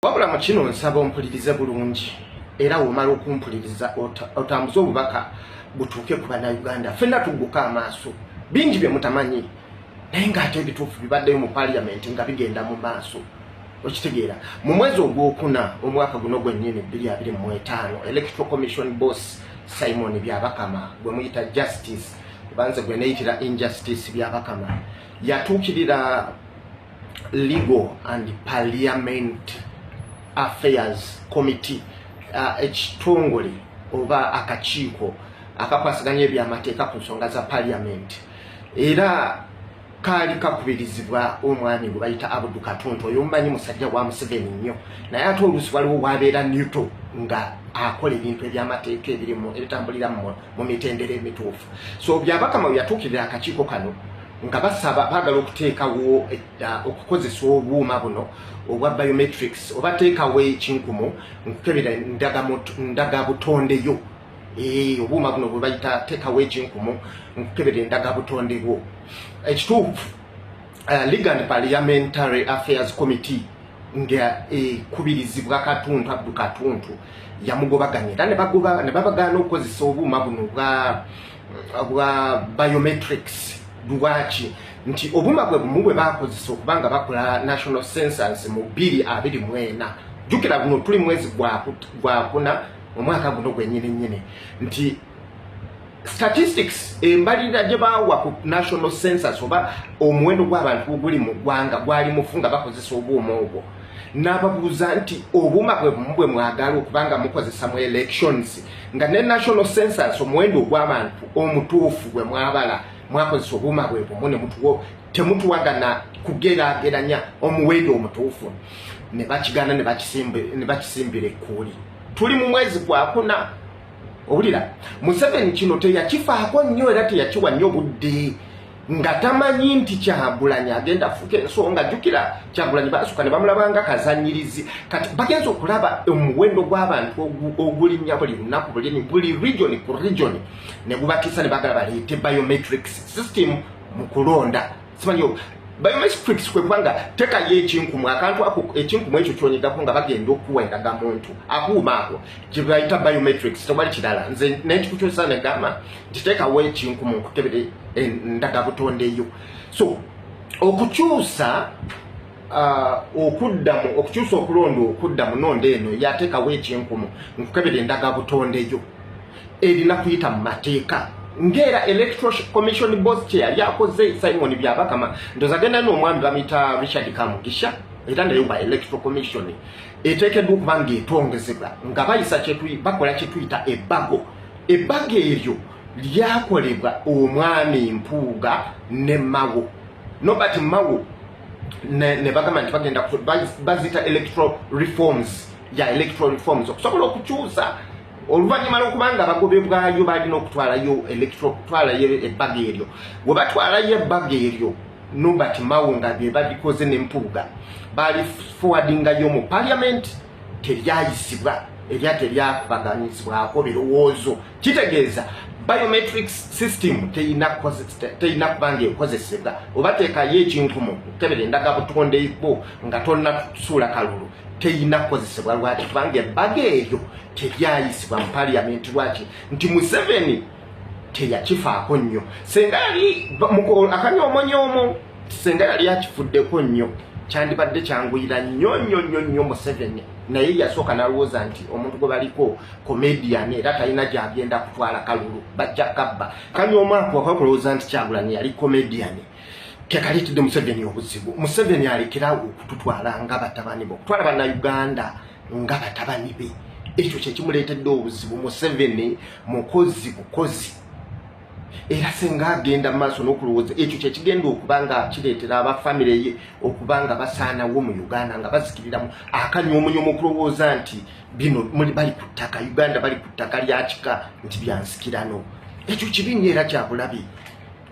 Wabula mu kino nsaba ompulirize bulungi era omala okumpuliriza otambuze obubaka butuuke ku bannayuganda ffenna tugguka amaaso bingi bye mutamanyi naye ng'ate ebituufu bibaddeyo mu paaliyamenti nga bigenda mu maaso okitegeera mu mwezi ogwokuna omwaka guno gwennyini 2025 electoral commission boss Simon Byabakama gwe muyita justice banze gwe neyitira injustice Byabakama yatuukirira legal and parliament affairs committee ekitongole oba akakiiko akakwasaganya ebyamateeka ku nsonga za parliament era kaali kakubirizibwa omwami gwe bayita Abdul Katuntu oyo mumanyi musajja wa Museveni nnyo naye ate oluusi waliwo wabeera Newton nga akola ebintu ebyamateeka ebirimu ebitambulira mu mitendera emituufu so Byabakama yatuukirira akakiiko kano nga basaba bagala okuteekawo okukozesa obuuma buno obwa biometrics oba teekawo ekinkumu nkukebera ndagabutondeyo obuuma buno bwe bayita teekawo ekinkumu nkukebera endagabutondeyo ekituufu Legal and Parliamentary Affairs Committee nga kubirizibwa Katuntu Abdul Katuntu yamugobaganya era ne babagana okukozesa obuuma buno bwa biometrics Duwachi nti obuma bwe bumwe bakozesa okubanga bakola national census mu 2024 jukira guno tuli mwezi gwa kuna omwaka guno gwennyini nti statistics embalira gye bawa ku national census oba omuwendo gw'abantu oguli mu ggwanga gwali mufunga bakozesa obuuma obwo n'ababuuza nti obuma bwe bumwe mwagala okubanga mukozesa mu elections nga ne national census omuwendo gw'abantu omutuufu gwe mwabala mwakozesa obuuma bwe bumwe ne mutuwo temutuwagana kugeraageranya omuwendo omutuufu ne bakigana ne bakisimbira ekkuli tuli mu mwezi gwa kuna owulira Museveni kino teyakifaako nnyo era teyakiwa nnyo budde nga tamanyi nti Kyagulanyi agenda fuuka ensonga jjukira Kyagulanyi baasuka ne bamulabanga kazanyirizi kati bagenza okulaba omuwendo gw'abantu ogulinnya buli lunaku buli region ku region ne gubakisa ne bagala baleete biometrics system mu kulonda simanyi biometrics kwe kubanga tekayo ekinkumu akantu ako ekinkumu ekyo kyonyigako nga bagenda okuwa endagamuntu akuuma ako kye bayita biometrics tewali kirala nze nekikukyusa ne gamba nti teekawo ekinkumu nkukebere endagabutondeyo so okukyusa okukyusa okulonda okudda mu nonda eno yateekawo ekinkumu nkukebere endagabutondeyo erina kuyita mu mateeka ngera electoral commission boss kye yali akoze Simon Byabakama ndoza agenda n'omwami bamita Richard Kamugisha era naye ba electoral commission eteekeddwa okuba ng'etongezebwa nga bayisa bakola kye tuyita ebbago eryo lyakolebwa omwami Mpuuga ne Mawo Nobert Mawo ne bagamba nti bagenda bazita electoral reforms okusobola okukyusa oluvannyuma lw'okubanga abagobebwayo balina okutwalayo ebbaga eryo bwe batwalayo ebbaga eryo Nobert Mawo nga bye babikoze n'Empuuga bali forwardingayo mu parliament teryayisibwa erya teryakubaganyizibwako birowoozo kitegeeza biometrics system teyina kubanga ekozesebwa oba teekayo ekinkumu okukebera endagabutondeyo nga tolina kusuula kalulu teyina kukozesebwa lwaki kubanga ebbaga eryo teryayisibwa mu parliament lwaki nti Museveni teyakifaako nnyo senga yali akanyoomonyomo senga yali akifuddeko nnyo kyandibadde kyanguyira nnyo Museveni naye yasooka n'alowooza nti omuntu gwe baliko comedian era talina gy'agenda kutwala kalulu bajja kabba kanyoomo ako akakulowooza nti Kyagulanyi yali comedian kekaleetedde Museveni obuzibu Museveni alekerawo okututwala nga batabani be okutwala bannayuganda nga batabani be ekyo kyekimuleetedde obuzibu Museveni mukozi bukozi era senga agenda maaso n'okulowooza ekyo kyekigenda okubanga kireetera abafamire ye okubanga basaanawo mu Uganda nga bazikiriramu akanyoomonyomo okulowooza nti bino bali ku ttaka Uganda bali ku ttaka lya kika nti byansikirano ekyo kibi nnyo era kyabulabi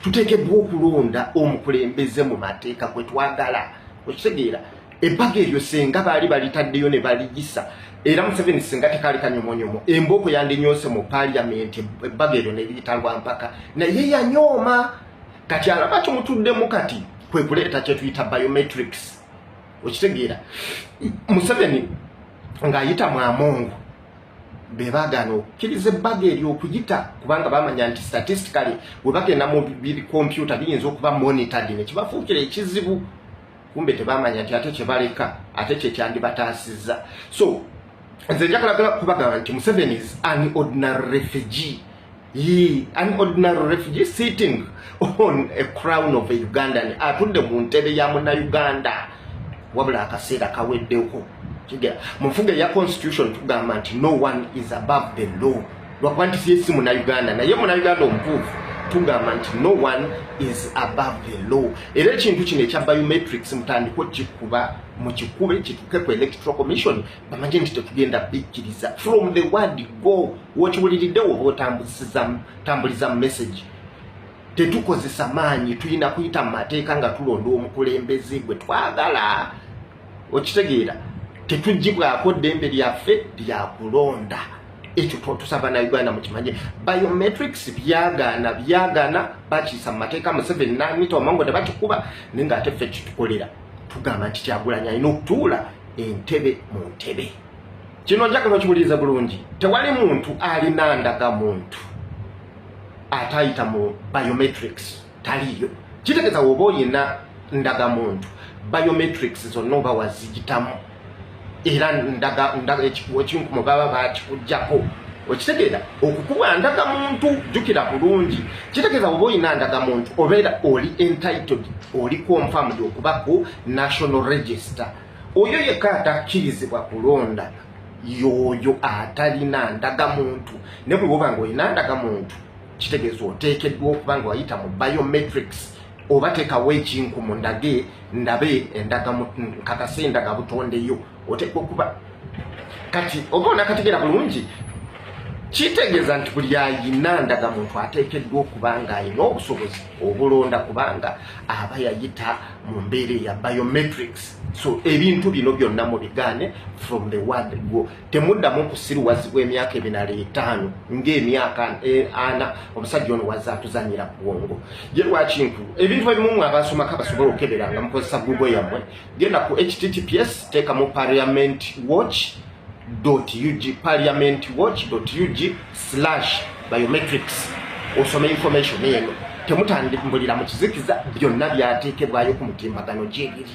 tuteekeddwa okulonda omukulembeze mu mateeka kwe twagala okitegeera ebbaga eryo senga baali balitaddeyo ne baliyisa era Museveni senga tekaali kanyomonyomo embooko yandinyoose mu parliament ebbaga eryo ne liyitalwa mpaka naye yanyooma kati alaba kimutuddemu kati kwe kuleeta kye tuyita biometrics okitegeera Museveni ng'ayita Mwamongo be baagana okkiriza ebbaga eri okuyita kubanga bamanya nti statistically bwe bagenda mu computer biyinza okuba monitored ne kibafuukira ekizibu kumbe tebamanya nti ate kyebaleka ate kyekyandibataasizza. So nze njagala kubagamba nti Museveni is an ordinary refugee. An ordinary refugee sitting on a crown of a Ugandan atudde mu ntebe ya Munnayuganda wabula akaseera kaweddeko. Mu nfuga ya constitution tugamba nti no one is above the law. Lwakuba nti si Munnayuganda naye Munnayuganda omutuufu tugamba nti no one is above the law. Era ekintu kino ekya biometrics mutandiko kikuba mu kikube kituke ku electoral commission bamanye nti tetugenda bikkiriza from the word go wokiwuliridde oba otambuliza message tetukozesa maanyi tulina kuyita mu mateeka nga tulonda omukulembeze gwe twagala okitegeera tetugibwako ddembe lyaffe lyakulonda. Ekyo tusaba na Uganda mukimanye biometrics byagana bakiisa mu mateeka Museveni n'amita Wamango ne bakikuba nenga ate ffe kitukolera tugamba nti Kyagulanyi alina okutuula entebe mu ntebe. Kino njagala okiwuliriza bulungi tewali muntu alina ndagamuntu atayita mu biometrics taliyo. Kitegeeza woba oyina ndagamuntu biometrics zonna oba waziyitamu era ndaga ekinkumu baba bakikujjako okitegeera okukuba ndagamuntu jjukira bulungi kitegeeza woba oyina ndagamuntu obeera oli entitled oli confirmed okuba ku national register. Oyo yekka atakkirizibwa kulonda yoyo atalina ndagamuntu ne bwe woba ng'olina ndagamuntu kitegeeza oteekeddwa okuba nga wayita mu biometrics oba teekawo ekinkumu ndage ndabe nkakase endagabutondeyo oteekwa okuba kati oba onakategeera bulungi kitegeeza nti buli ayina ndagamuntu ateekeddwa okuba nga alina obusobozi obulonda kubanga aba yayita mu mbeera ya biometrics. So ebintu bino byonna mu bigaane from the word go. Temuddamu kusiruwazibwa emyaka 5 ng'emyaka 4 omusajja ono wazza atuzanyira ku bwongo. Ye lwaki ebintu ebimu abasomako basobola okukeberanga mukozesa Google yammwe genda ku https teekamu parliamentwatch.ug/biometrics osome information eno temutandikira mu kizikiza byonna byateekebwayo ku mutimbagano gyebiri.